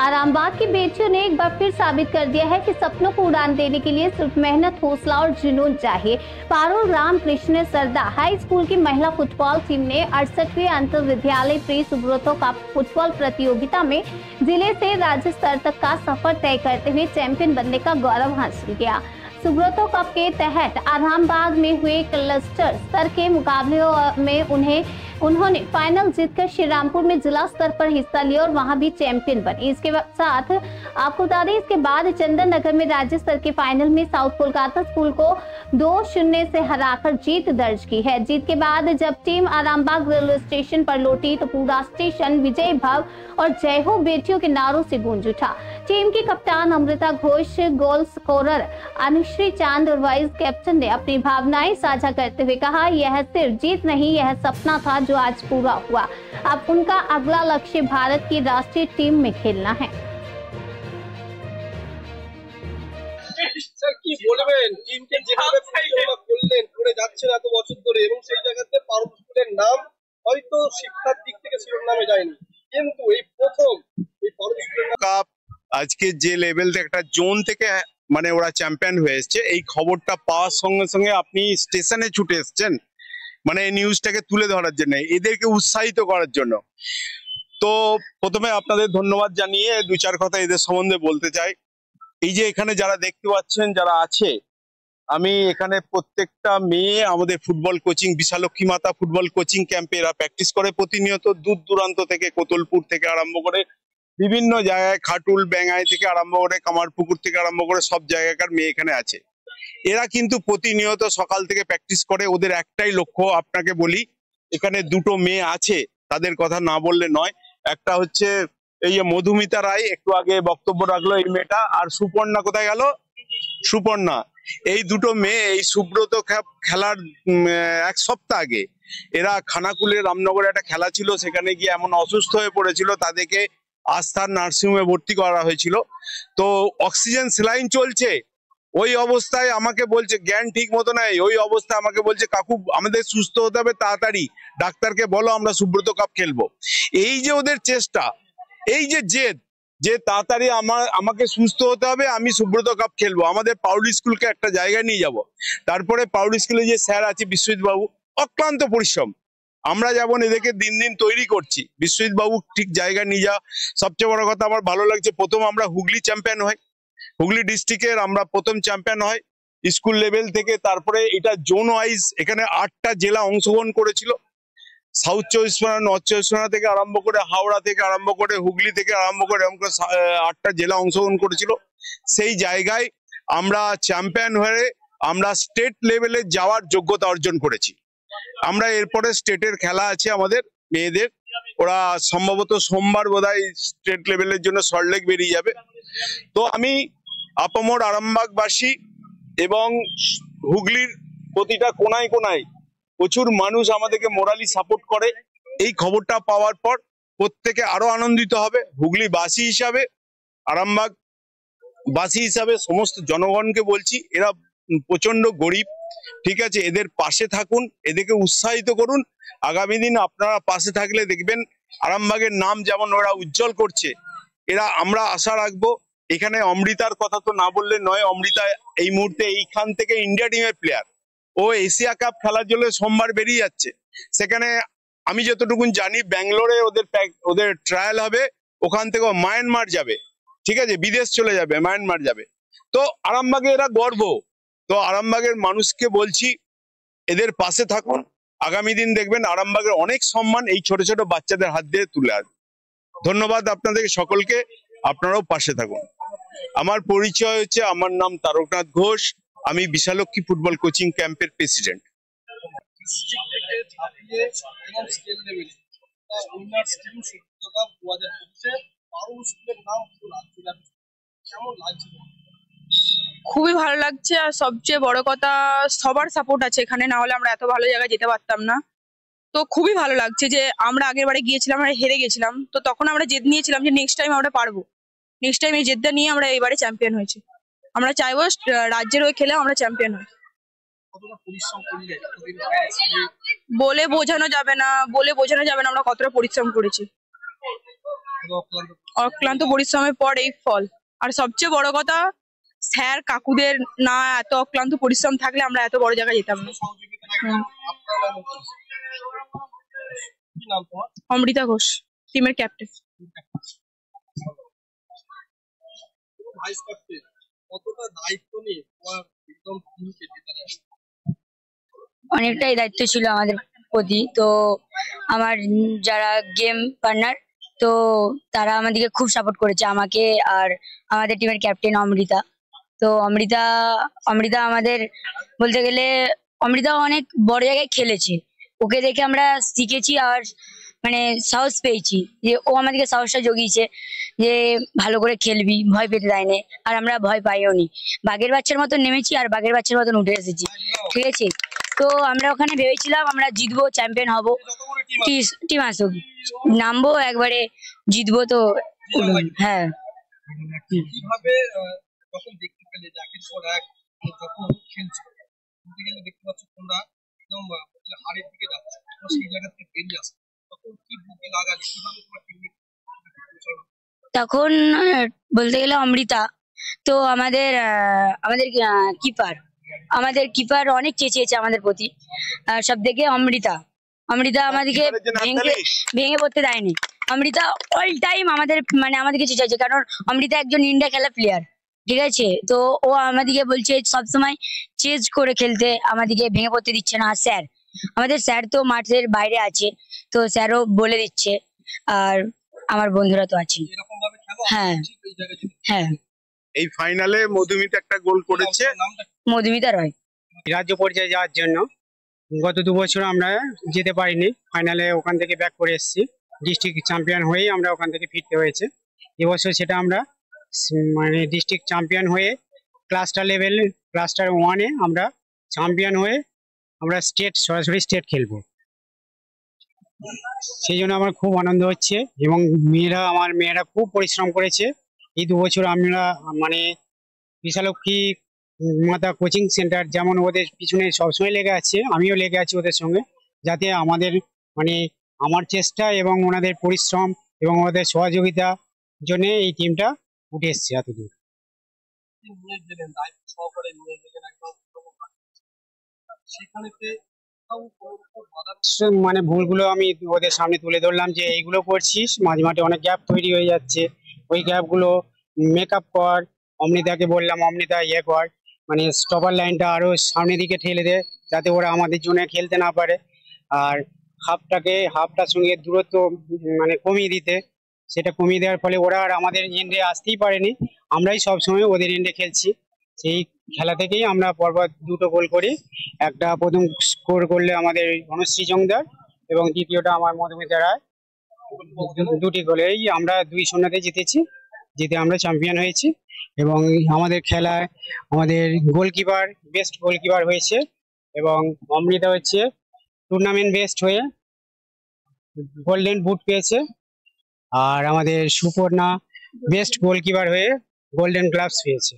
आरामबाग की बेटियों ने एक बार फिर साबित कर दिया है कि सपनों को उड़ान देने के लिए सिर्फ मेहनत, हौसला और जुनून चाहिए। पारुल रामकृष्ण सरदा हाई स्कूल की महिला फुटबॉल टीम ने 68वीं अंतर विद्यालय प्री सुब्रतो कप फुटबॉल प्रतियोगिता में जिले से राज्य स्तर तक का सफर तय करते हुए चैंपियन बनने का गौरव हासिल किया। सुब्रतो कप के तहत आरामबाग में हुए क्लस्टर स्तर के मुकाबले में उन्होंने फाइनल जीतकर श्रीरामपुर में जिला स्तर पर हिस्सा लिया और वहां भी चैंपियन बनी। इसके साथ आपको बता दें, इसके बाद चंदन नगर में राज्य स्तर के फाइनल में साउथ कोलकाता स्कूल को 2-0 से हराकर जीत दर्ज की है। जीत के बाद जब टीम आरामबाग रेलवे स्टेशन पर लौटी तो पूरा स्टेशन विजय भव और जय हो बेटियों के नारों से गूंज उठा। टीम की कप्तान अमृता घोष, गोल स्कोरर अनुश्री चांद और वाइस कैप्टन ने अपनी भावनाएं साझा करते हुए कहा, यह सिर्फ जीत नहीं, यह सपना था जो आज पूरा हुआ। अब उनका अगला लक्ष्य भारत की राष्ट्रीय टीम में खेलना है। স্যার কি বলবেন, টিমকে যেভাবে পরিচালনা করলেন করে যাচ্ছেন এত বছর ধরে, এবং সেই জায়গাতে পারুল স্কুলের নাম হয়তো শিক্ষার দিক থেকে শিরোনামে যায়নি, কিন্তু এই প্রথম এই পারুল স্কুলের কাপ আজকে যে লেভেল থেকে একটা জোন থেকে মানে ওরা চ্যাম্পিয়ন হয়ে এসেছে, এই খবরটা পাওয়ার সঙ্গে সঙ্গে আপনি স্টেশনে ছুটে এসেছেন মানে এই নিউজটাকে তুলে ধরার জন্য, এদেরকে উৎসাহিত করার জন্য। তো প্রথমে আপনাদের ধন্যবাদ জানিয়ে দু চার কথা এদের সম্বন্ধে বলতে চাই। এই যে এখানে যারা দেখতে পাচ্ছেন যারা আছে, আমি এখানে প্রত্যেকটা মেয়ে আমাদের ফুটবল কোচিং বিশালক্ষী মাতা ফুটবল কোচিং ক্যাম্পে এরা প্র্যাকটিস করে প্রতিনিয়ত, দূর দূরান্ত থেকে কোতলপুর থেকে আরম্ভ করে বিভিন্ন জায়গায়, খাটুল বেঙ্গাই থেকে আরম্ভ করে কামারপুকুর থেকে আরম্ভ করে সব জায়গাকার মেয়ে এখানে আছে। এরা কিন্তু প্রতিনিয়ত সকাল থেকে প্র্যাকটিস করে। ওদের একটাই লক্ষ্য, আপনাকে বলি এখানে দুটো মেয়ে আছে, তাদের কথা না বললে নয়। একটা হচ্ছে এই যে মধুমিতা রায়, একটু আগে বক্তব্য রাখলো এই মেয়েটা, আর সুপর্ণা কোথায় গেল? সুপর্ণা। এই দুটো মেয়ে এই সুব্রত খেলার এক সপ্তাহ আগে এরা খানাকুলে রামনগরে একটা খেলা ছিল, সেখানে গিয়ে এমন অসুস্থ হয়ে পড়েছিল, তাদেরকে আস্থার নার্সিংহোমে ভর্তি করা হয়েছিল। তো অক্সিজেন স্যালাইন চলছে, ওই অবস্থায় আমাকে বলছে জ্ঞান ঠিক মতো নাই, ওই অবস্থায় আমাকে বলছে কাকু আমাদের সুস্থ হতে হবে তাড়াতাড়ি, ডাক্তারকে বলো আমরা সুব্রত কাপ খেলবো। এই যে ওদের চেষ্টা, এই যে জেদ, যে তাড়াতাড়ি আমাকে সুস্থ হতে হবে, আমি সুব্রত কাপ খেলবো, আমাদের পাউলি স্কুলকে একটা জায়গায় নিয়ে যাব। তারপরে পাউলি স্কুলে যে স্যার আছে বিশ্বজিৎ বাবু, অক্লান্ত পরিশ্রম, আমরা যেমন এদেরকে দিন দিন তৈরি করছি, বিশ্বজিৎ বাবু ঠিক জায়গায় নিয়ে যাওয়া। সবচেয়ে বড় কথা আমার ভালো লাগছে, প্রথম আমরা হুগলি চ্যাম্পিয়ন হই, হুগলি ডিস্ট্রিক্টের আমরা প্রথম চ্যাম্পিয়ন হয় স্কুল লেভেল থেকে। তারপরে এটা জোন ওয়াইজ এখানে 8টা জেলা অংশগ্রহণ করেছিল, সাউথ চব্বিশ পরগনা, নর্থ চব্বিশ পরগনা থেকে আরম্ভ করে হাওড়া থেকে আরম্ভ করে হুগলি থেকে আরম্ভ করে এরকম করে 8টা জেলা অংশগ্রহণ করেছিল। সেই জায়গায় আমরা চ্যাম্পিয়ন হয়ে আমরা স্টেট লেভেলে যাওয়ার যোগ্যতা অর্জন করেছি। আমরা এরপরে স্টেটের খেলা আছে আমাদের মেয়েদের, ওরা সম্ভবত সোমবার বোধহয় স্টেট লেভেলের জন্য সল্টলেক বেরিয়ে যাবে। তো আমি আপামর আরামবাগবাসী এবং হুগলির প্রতিটা কোনায় কোনায় প্রচুর মানুষ আমাদেরকে মোরালি সাপোর্ট করে, এই খবরটা পাওয়ার পর প্রত্যেকে আরো আনন্দিত হবে। হুগলিবাসী হিসাবে, আরামবাগবাসী হিসাবে সমস্ত জনগণকে বলছি, এরা প্রচন্ড গরিব, ঠিক আছে, এদের পাশে থাকুন, এদেরকে উৎসাহিত করুন। আগামী দিন আপনারা পাশে থাকলে দেখবেন আরামবাগের নাম যেমন ওরা উজ্জ্বল করছে, এরা আমরা আশা রাখবো। এখানে অমৃতার কথা তো না বললে নয়, অমৃতা এই মুহূর্তে এইখান থেকে ইন্ডিয়া টিমের প্লেয়ার, ও এশিয়া কাপ খেলার জন্য সোমবার বেরিয়ে যাচ্ছে। সেখানে আমি যতটুকু জানি ব্যাঙ্গালোরে ওদের ট্রায়াল হবে, ওখান থেকে মায়ানমার যাবে, ঠিক আছে, বিদেশ চলে যাবে, মায়ানমার যাবে। তো আরামবাগে এরা গর্ব। তো আরামবাগের মানুষকে বলছি এদের পাশে থাকুন, আগামী দিন দেখবেন আরামবাগের অনেক সম্মান এই ছোট ছোট বাচ্চাদের হাত দিয়ে তুলে আসবে। ধন্যবাদ আপনাদের সকলকে, আপনারাও পাশে থাকুন। আমার পরিচয় হচ্ছে, আমার নাম তারকনাথ ঘোষ, আমি বিশালক্ষী ফুটবল কোচিং ক্যাম্পের প্রেসিডেন্ট। খুবই ভালো লাগছে, আর সবচেয়ে বড় কথা সবার সাপোর্ট আছে এখানে, না হলে আমরা এত ভালো জায়গায় যেতে পারতাম না। তো খুবই ভালো লাগছে যে আমরা আগের বারে গিয়েছিলাম, আমরা হেরে গেছিলাম, তো তখন আমরা জেদ নিয়েছিলাম যে নেক্সট টাইম আমরা পারবো। নেক্সট টাইম এই জেদটা নিয়ে আমরা এবারে চ্যাম্পিয়ন হয়েছি। আমরা চাইবো রাজ্যের হয়ে খেলে আমরা চ্যাম্পিয়ন হই। বলে বোঝানো যাবে না আমরা কতটা পরিশ্রম করেছি। অক্লান্ত পরিশ্রমের পর এই ফল। আর সবচেয়ে বড় কথা, স্যার কাকুদের না এত অক্লান্ত পরিশ্রম থাকলে আমরা এত বড় জায়গায় যেতাম না। কি নাম তোমার? অমৃতা ঘোষ, টিমের ক্যাপ্টেন। ভাইস ক্যাপ্টেন, কতটা দায়িত্ব নিয়ে তোমার একদম টিমকে জেতানো? অনেকটাই দায়িত্ব ছিল আমাদের প্রতি। তো আমার যারা গেম পার্টনার, তো তারা আমাদেরকে খুব সাপোর্ট করেছে, আমাকে আর আমাদের টিমের ক্যাপ্টেন অমৃতা। তো অমৃতা অমৃতা আমাদের বলতে গেলে অমৃতা অনেক বড় জায়গায় খেলেছে, ওকে দেখে আমরা শিখেছি আর মানে সাহস পেয়েছি, যে ও আমাদেরকে সাহসটা জগিয়েছে যে ভালো করে খেলবি, ভয় পেতে দেয়নি, আর আমরা ভয় পাইও নি। বাঘের বাচ্চার মতন নেমেছি আর বাঘের বাচ্চার মতন উঠে এসেছি, ঠিক আছে। তো আমরা ওখানে ভেবেছিলাম আমরা জিতবো, চ্যাম্পিয়ন হব, টিম আসুক, নামবো একবারে, জিতবো। তো হ্যাঁ, কিভাবে যখন দেখতে পেলে যে একের পর এক যখন খেলছো, বলতে গেলে দেখতে পাচ্ছ তোমরা একদম হারের দিকে যাচ্ছে, সেই জায়গা থেকে বেরিয়ে আসো, তখন কি বুকে লাগালে, কিভাবে তোমার টিমমেট? তখন বলতে গেলে অমৃতা, তো আমাদের কিপার অনেক চেঁচিয়েছে আমাদের প্রতি। সব থেকে অমৃতা আমাদেরকে ভেঙে পড়তে দেয়নি। অমৃতা অল টাইম আমাদেরকে চেঁচাচ্ছে, কারণ অমৃতা একজন ইন্ডিয়া খেলা প্লেয়ার, ঠিক আছে। তো ও আমাদেরকে বলছে সবসময় চেজ করে খেলতে, আমাদেরকে ভেঙে পড়তে দিচ্ছে না। আমাদের স্যার তো মাঠের বাইরে আছে, তো স্যারও বলে দিচ্ছে, আর আমার বন্ধুরা তো আছে। এরকম ভাবে খেলো, হ্যাঁ এই জায়গায় যেতে হ্যাঁ, এই ফাইনালে মধুমিতা একটা গোল করেছে। নামটা মধুমিতা রয়। রাজ্য পর্যায়ে যাওয়ার জন্য গত 2 বছর আমরা যেতে পারিনি, ফাইনালে ওখান থেকে ব্যাক করে এসেছি, ডিস্ট্রিক্ট চ্যাম্পিয়ন হয়েই আমরা ওখান থেকে ফিরতে হয়েছে। এবছর সেটা আমরা মানে ডিস্ট্রিক্ট চ্যাম্পিয়ন হয়ে ক্লাস্টার 1-এ আমরা চ্যাম্পিয়ন হয়ে আমরা সরাসরি স্টেট খেলবো। সেই জন্য আমার খুব আনন্দ হচ্ছে, এবং আমার মেয়েরা খুব পরিশ্রম করেছে। এই 2 বছর আমরা মানে বিশালক্ষী মাতা কোচিং সেন্টার যেমন ওদের পিছনে সবসময় লেগে আছে, আমিও লেগে আছি ওদের সঙ্গে, যাতে আমাদের মানে আমার চেষ্টা এবং ওনাদের পরিশ্রম এবং ওদের সহযোগিতা জন্য এই টিমটা উঠে এসছে এতদূর। নিয়ে গেলেন, দায়িত্ব সহকারে নিয়ে গেলেন একদম, সেখানেতে মানে ভুলগুলো আমি ওদের সামনে তুলে ধরলাম যে এইগুলো করছিস, মাঝে মাঝে অনেক গ্যাপ তৈরি হয়ে যাচ্ছে, ওই গ্যাপগুলো মেকআপ কর। অমৃতাকে বললাম, অমৃতা কর, মানে স্টপার লাইনটা আরো সামনের দিকে ঠেলে দে, যাতে ওরা আমাদের জন্য খেলতে না পারে। আর হাফটার সঙ্গে দূরত্ব মানে কমিয়ে দিতে, সেটা কমিয়ে দেওয়ার ফলে ওরা আর আমাদের এন্ডে আসতেই পারেনি, আমরাই সবসময় ওদের এন্ডে খেলছি। সেই খেলা থেকেই আমরা পরপর 2টো গোল করি। একটা প্রথম স্কোর করলে আমাদের অনুশ্রী জংদার, এবং দ্বিতীয়টা আমার মধুমিতা রায়। 2টি গোলেই আমরা 2-0-তে জিতেছি, জিতে আমরা চ্যাম্পিয়ন হয়েছি। এবং আমাদের খেলায় আমাদের গোলকিপার বেস্ট গোলকিপার হয়েছে, এবং অমৃতা হচ্ছে টুর্নামেন্ট বেস্ট হয়ে গোল্ডেন বুট পেয়েছে, আর আমাদের সুপর্ণা বেস্ট গোলকিপার হয়ে গোল্ডেন গ্লাভস পেয়েছে।